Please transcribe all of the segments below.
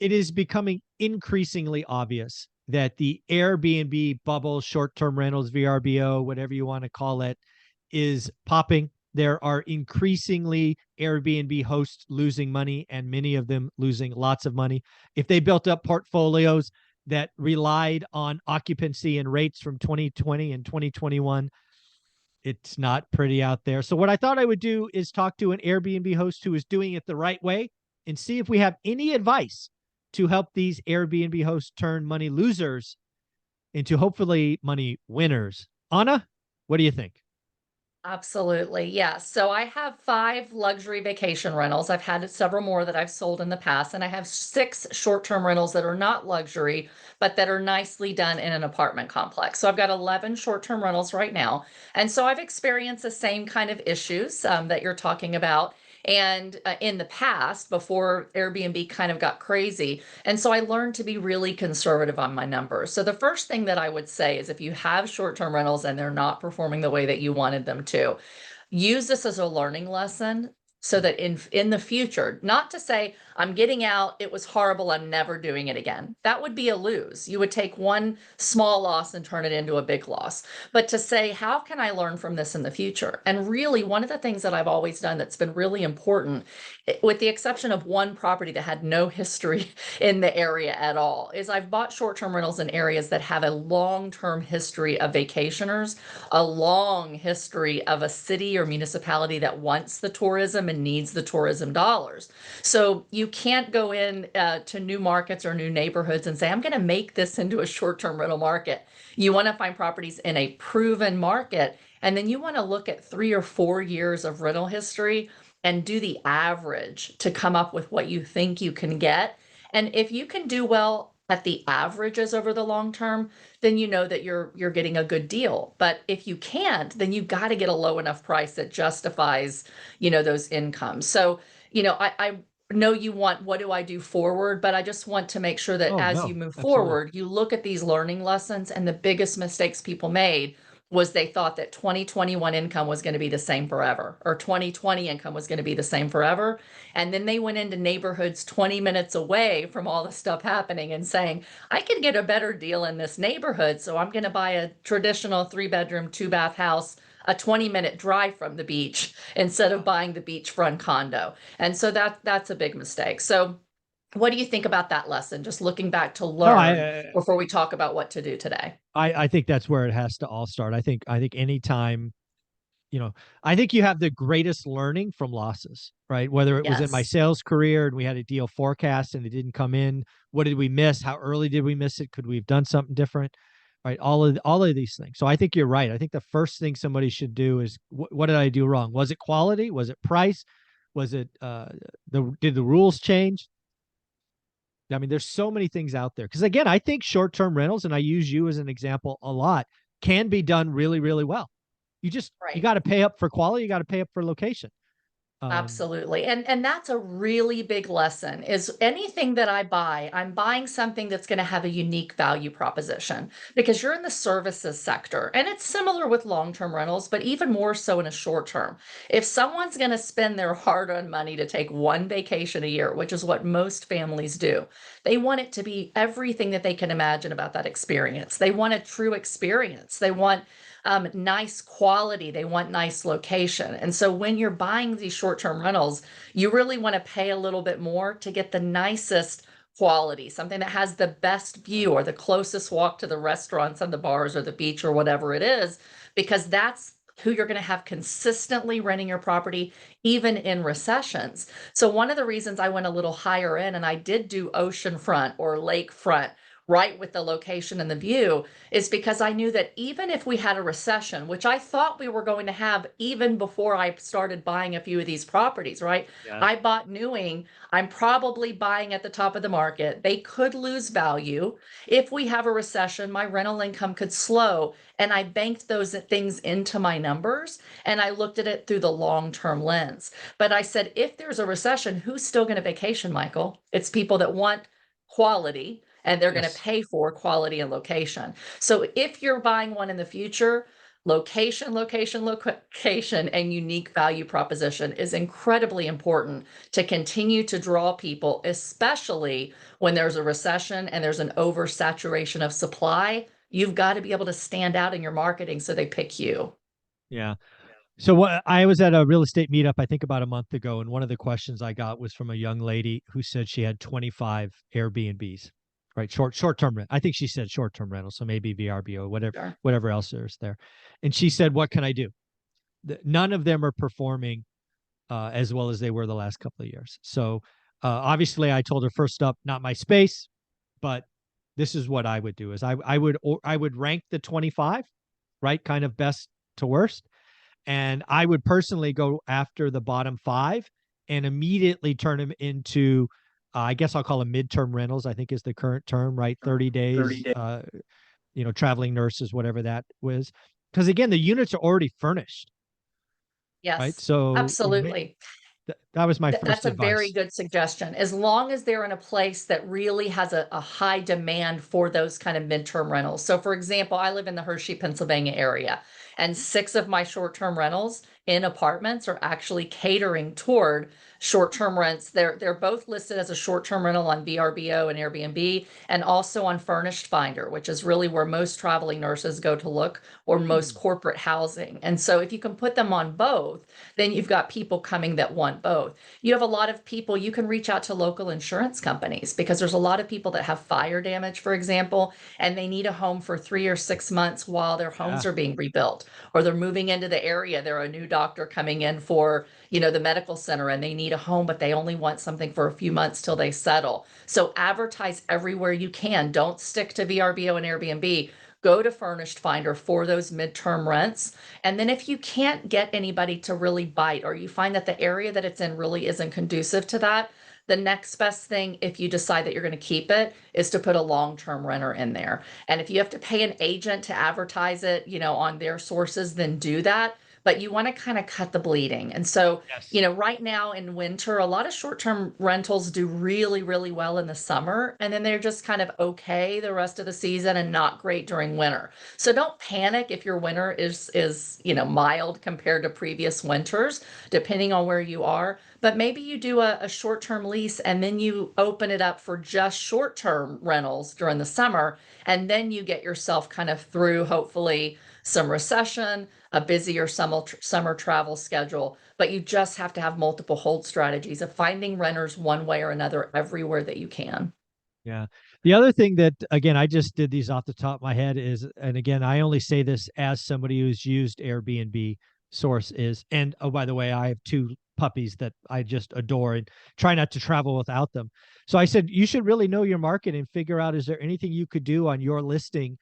it is becoming increasingly obvious that the Airbnb bubble, short-term rentals, VRBO, whatever you want to call it, is popping. There are increasingly Airbnb hosts losing money, and many of them losing lots of money. If they built up portfolios that relied on occupancy and rates from 2020 and 2021, it's not pretty out there. So what I thought I would do is talk to an Airbnb host who is doing it the right way and see if we have any advice to help these Airbnb hosts turn money losers into hopefully money winners. Anna, what do you think? Absolutely. Yeah. So I have 5 luxury vacation rentals. I've had several more that I've sold in the past, and I have 6 short-term rentals that are not luxury, but that are nicely done in an apartment complex. So I've got 11 short-term rentals right now. And so I've experienced the same kind of issues that you're talking about. And in the past, before Airbnb kind of got crazy. And so I learned to be really conservative on my numbers. So the first thing that I would say is if you have short-term rentals and they're not performing the way that you wanted them to, use this as a learning lesson so that in the future, not to say I'm getting out, it was horrible, I'm never doing it again. That would be a lose. You would take one small loss and turn it into a big loss. But to say, how can I learn from this in the future? And really, one of the things that I've always done that's been really important, with the exception of one property that had no history in the area at all, is I've bought short-term rentals in areas that have a long-term history of vacationers, a long history of a city or municipality that wants the tourism and needs the tourism dollars. So you can't go in to new markets or new neighborhoods and say, I'm going to make this into a short-term rental market. You want to find properties in a proven market, and then you want to look at 3 or 4 years of rental history and do the average to come up with what you think you can get. And if you can do well at the averages over the long term, then you know that you're getting a good deal. But if you can't, then you've got to get a low enough price that justifies, those incomes. So, I know you want, what do I do forward? But I just want to make sure that Oh, as you no, move absolutely. forward, you look at these learning lessons. And the biggest mistakes people made was they thought that 2021 income was going to be the same forever, or 2020 income was going to be the same forever. And then they went into neighborhoods 20 minutes away from all the stuff happening and saying, I can get a better deal in this neighborhood. So I'm going to buy a traditional 3-bedroom, 2-bath house a 20-minute drive from the beach instead of buying the beachfront condo. And so that's a big mistake. So what do you think about that lesson? Just looking back to No, learn before we talk about what to do today. I think that's where it has to all start. I think anytime, you know, I think you have the greatest learning from losses, right? Whether it was in my Yes. sales career and we had a deal forecast and it didn't come in, what did we miss? How early did we miss it? Could we have done something different? Right? All of these things. So I think you're right. I think the first thing somebody should do is what did I do wrong? Was it quality? Was it price? Was it did the rules change? I mean, there's so many things out there. Because again, I think short-term rentals, and I use you as an example a lot, can be done really, really well. You Right. got to pay up for quality, you got to pay up for location. Um, Absolutely. And that's a really big lesson is anything that I buy, I'm buying something that's going to have a unique value proposition because you're in the services sector. And it's similar with long-term rentals, but even more so in a short term. If someone's going to spend their hard-earned money to take one vacation a year, which is what most families do, they want it to be everything that they can imagine about that experience. They want a true experience. They want nice quality. They want nice location. And so when you're buying these short-term rentals, you really want to pay a little bit more to get the nicest quality, something that has the best view or the closest walk to the restaurants and the bars or the beach or whatever it is, because that's who you're going to have consistently renting your property, even in recessions. So one of the reasons I went a little higher in and I did do oceanfront or lakefront right with the location and the view is because I knew that even if we had a recession, which I thought we were going to have even before I started buying a few of these properties, right? yeah. I bought knowing I'm probably buying at the top of the market. They could lose value. If we have a recession, my rental income could slow. And I banked those things into my numbers and I looked at it through the long term lens. But I said, if there's a recession, who's still going to vacation, Michael? It's people that want quality and they're going to Yes. pay for quality and location. So if you're buying one in the future, location, and unique value proposition is incredibly important to continue to draw people, especially when there's a recession and there's an oversaturation of supply. You've got to be able to stand out in your marketing so they pick you. Yeah. So what I was at a real estate meetup, I think about a month ago, and one of the questions I got was from a young lady who said she had 25 Airbnbs, right? Short term rent. I think she said short term rental, so maybe VRBO, Sure. whatever else there's there. And she said, "What can I do?" None of them are performing as well as they were the last couple of years. So obviously, I told her first up, not my space, but this is what I would do: is I would rank the 25, right, kind of best to worst, and I would personally go after the bottom five and immediately turn them into, I guess I'll call them midterm rentals. I think is the current term, right? 30 30 days, days. traveling nurses, whatever that was. Because again, the units are already furnished, right? Yes, So absolutely. that was my That's first a very advice. good suggestion. As long as they're in a place that really has a high demand for those kind of midterm rentals. So, for example, I live in the Hershey, Pennsylvania area, and 6 of my short-term rentals in apartments are actually catering toward short-term rents. They're both listed as a short-term rental on VRBO and Airbnb, and also on Furnished Finder, which is really where most traveling nurses go to look, or most Hmm. corporate housing. And so, if you can put them on both, then you've got people coming that want both. You have a lot of people, you can reach out to local insurance companies because there's a lot of people that have fire damage, for example, and they need a home for 3 or 6 months while their homes Yeah. are being rebuilt, or they're moving into the area. They're a new doctor coming in for, the medical center, and they need a home, but they only want something for a few months till they settle. So advertise everywhere you can. Don't stick to VRBO and Airbnb. Go to Furnished Finder for those midterm rents. And then if you can't get anybody to really bite, or you find that the area that it's in really isn't conducive to that, the next best thing, if you decide that you're going to keep it, is to put a long-term renter in there. And if you have to pay an agent to advertise it, on their sources, then do that. But you want to kind of cut the bleeding. And so, Yes. right now in winter, a lot of short-term rentals do really, really well in the summer, and then they're just kind of okay the rest of the season and not great during winter. So don't panic if your winter is mild compared to previous winters, depending on where you are. But maybe you do a short-term lease and then you open it up for just short-term rentals during the summer, and then you get yourself kind of through, hopefully, some recession, a busier summer travel schedule. But you just have to have multiple hold strategies of finding renters one way or another everywhere that you can. Yeah. The other thing that, again, I just did these off the top of my head is, and again, I only say this as somebody who's used Airbnb source is, and oh, by the way, I have two puppies that I just adore and try not to travel without them. So I said, you should really know your market and figure out, is there anything you could do on your listing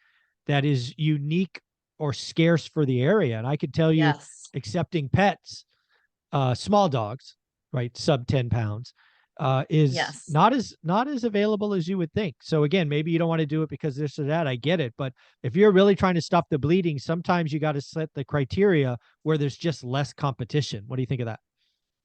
that is unique or scarce for the area? And I could tell you, Yes. accepting pets, small dogs, right, sub 10 pounds, is Yes. not as available as you would think. So again, maybe you don't want to do it because this or that. I get it, but if you're really trying to stop the bleeding, sometimes you got to set the criteria where there's just less competition. What do you think of that?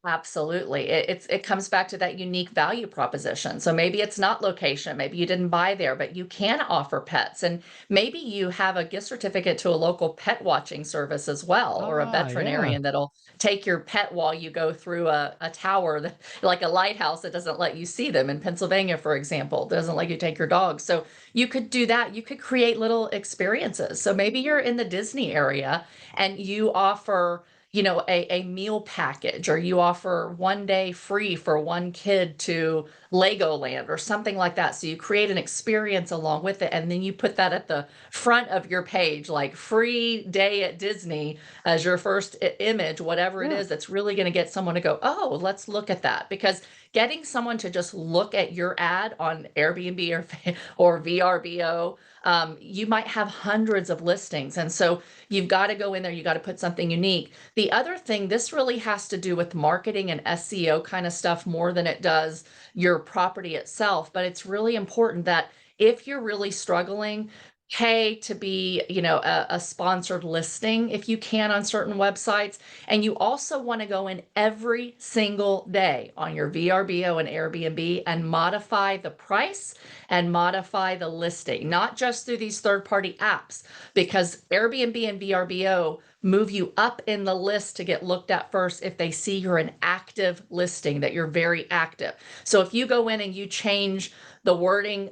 Absolutely. It comes back to that unique value proposition. So maybe it's not location, maybe you didn't buy there, but you can offer pets. And maybe you have a gift certificate to a local pet watching service as well, or a Yeah. veterinarian that'll take your pet while you go through a tower that, like a lighthouse that doesn't let you see them in Pennsylvania, for example, doesn't let you take your dog. So you could do that. You could create little experiences. So maybe you're in the Disney area and you offer a meal package, or you offer 1 day free for one kid to Legoland or something like that. So you create an experience along with it, and then you put that at the front of your page, like free day at Disney as your first image, whatever it Yeah. is, that's really going to get someone to go, oh, let's look at that. Because getting someone to just look at your ad on Airbnb or VRBO, you might have hundreds of listings. And so you've got to go in there, you got to put something unique. The other thing, this really has to do with marketing and SEO kind of stuff more than it does your property itself, but it's really important that if you're really struggling, pay to be, a sponsored listing if you can on certain websites. And you also want to go in every single day on your VRBO and Airbnb and modify the price and modify the listing, not just through these third-party apps, because Airbnb and VRBO move you up in the list to get looked at first if they see you're an active listing, that you're very active. So if you go in and you change the wording,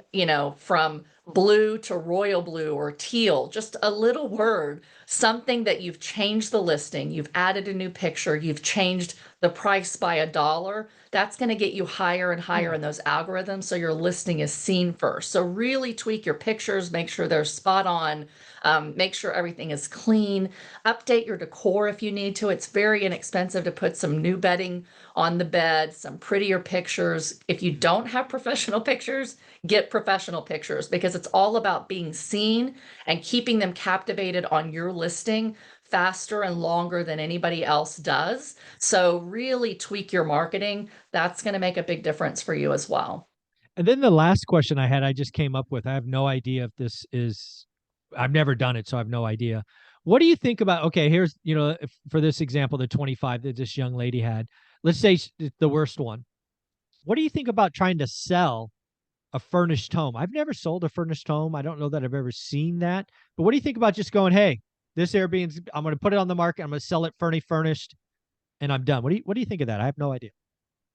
from blue to royal blue or teal, just a little word, something that you've changed the listing, you've added a new picture, you've changed the price by $1, that's going to get you higher and higher in those algorithms. So your listing is seen first. So really tweak your pictures, make sure they're spot on, make sure everything is clean, update your decor if you need to. It's very inexpensive to put some new bedding on the bed, some prettier pictures. If you don't have professional pictures, get professional pictures, because it's all about being seen and keeping them captivated on your listing faster and longer than anybody else does. So really tweak your marketing. That's going to make a big difference for you as well. And then the last question I had, I just came up with. I have no idea if this is, I've never done it, so I have no idea. What do you think about, okay, here's, if, for this example, the 25 that this young lady had, let's say the worst one. What do you think about trying to sell a furnished home? I've never sold a furnished home. I don't know that I've ever seen that. But what do you think about just going, hey, this Airbnb, I'm going to put it on the market. I'm going to sell it furnished, and I'm done. What do you think of that? I have no idea.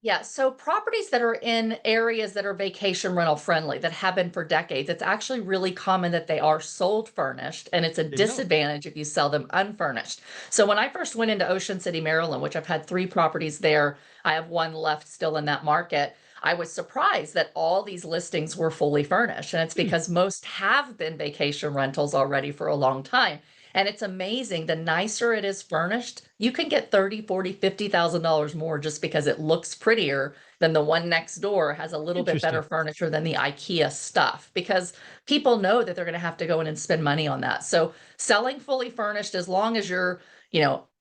Yeah, so properties that are in areas that are vacation rental friendly, that have been for decades, it's actually really common that they are sold furnished, and it's a Didn't know. disadvantage if you sell them unfurnished. So when I first went into Ocean City, Maryland, which I've had 3 properties there, I have one left still in that market. I was surprised that all these listings were fully furnished, and it's Hmm. because most have been vacation rentals already for a long time. And it's amazing. The nicer it is furnished, you can get 30, 40, $50,000 more just because it looks prettier than the one next door, has a little bit better Interesting. furniture than the IKEA stuff, because people know that they're going to have to go in and spend money on that. So selling fully furnished, as long as you're,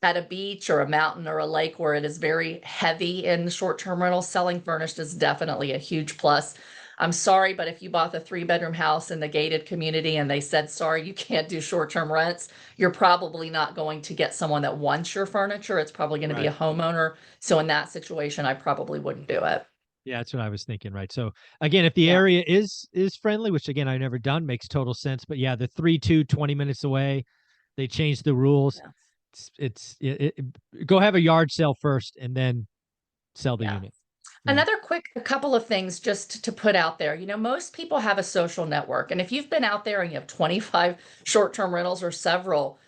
at a beach or a mountain or a lake where it is very heavy in short-term rentals, selling furnished is definitely a huge plus. I'm sorry, but if you bought the 3-bedroom house in the gated community and they said, sorry, you can't do short-term rents, you're probably not going to get someone that wants your furniture. It's probably going to be a Right. homeowner. So in that situation, I probably wouldn't do it. Yeah, that's what I was thinking, right? So again, if the Yeah. area is friendly, which again I've never done, makes total sense. But yeah, the 20 minutes away, they changed the rules. Yeah. Go have a yard sale first and then sell the Yeah. unit. Yeah. Another quick a couple of things just to put out there. Most people have a social network. And if you've been out there and you have 25 short-term rentals or several,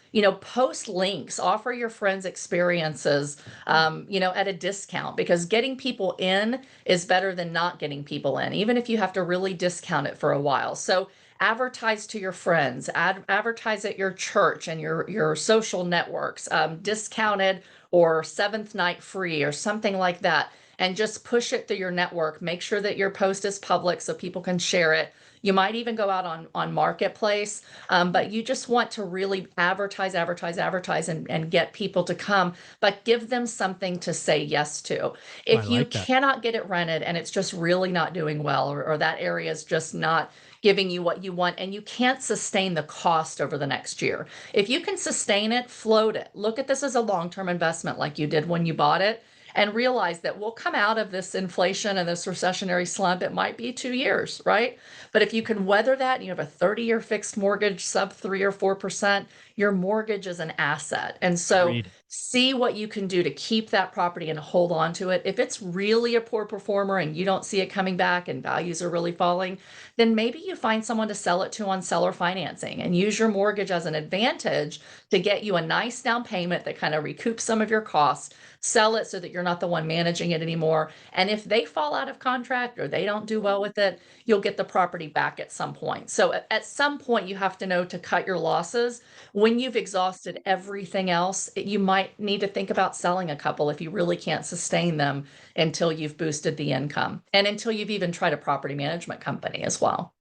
post links, offer your friends experiences, Hmm. at a discount, because getting people in is better than not getting people in, even if you have to really discount it for a while. So advertise to your friends, advertise at your church and your social networks, discounted or seventh night free or something like that, and just push it through your network. Make sure that your post is public so people can share it. You might even go out on Marketplace, but you just want to really advertise, advertise, advertise, and get people to come, but give them something to say yes to. Oh, I If you like that. cannot get it rented and it's just really not doing well, or that area is just not giving you what you want, and you can't sustain the cost over the next year. If you can sustain it, float it. Look at this as a long-term investment like you did when you bought it, and realize that we'll come out of this inflation and this recessionary slump. It might be 2 years, right? But if you can weather that and you have a 30-year fixed mortgage, sub 3 or 4%, your mortgage is an asset. And so Agreed. see what you can do to keep that property and hold on to it. If it's really a poor performer and you don't see it coming back and values are really falling, then maybe you find someone to sell it to on seller financing and use your mortgage as an advantage to get you a nice down payment that kind of recoups some of your costs. Sell it so that you're not the one managing it anymore. And if they fall out of contract or they don't do well with it, you'll get the property back at some point. So at some point, you have to know to cut your losses. When you've exhausted everything else, you might need to think about selling a couple if you really can't sustain them until you've boosted the income and until you've even tried a property management company as well.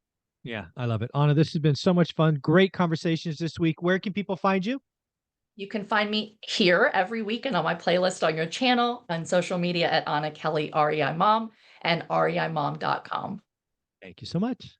Yeah, I love it. Anna, this has been so much fun. Great conversations this week. Where can people find you? You can find me here every week and on my playlist on your channel, on social media at Anna Kelly REI Mom and reimom.com. Thank you so much.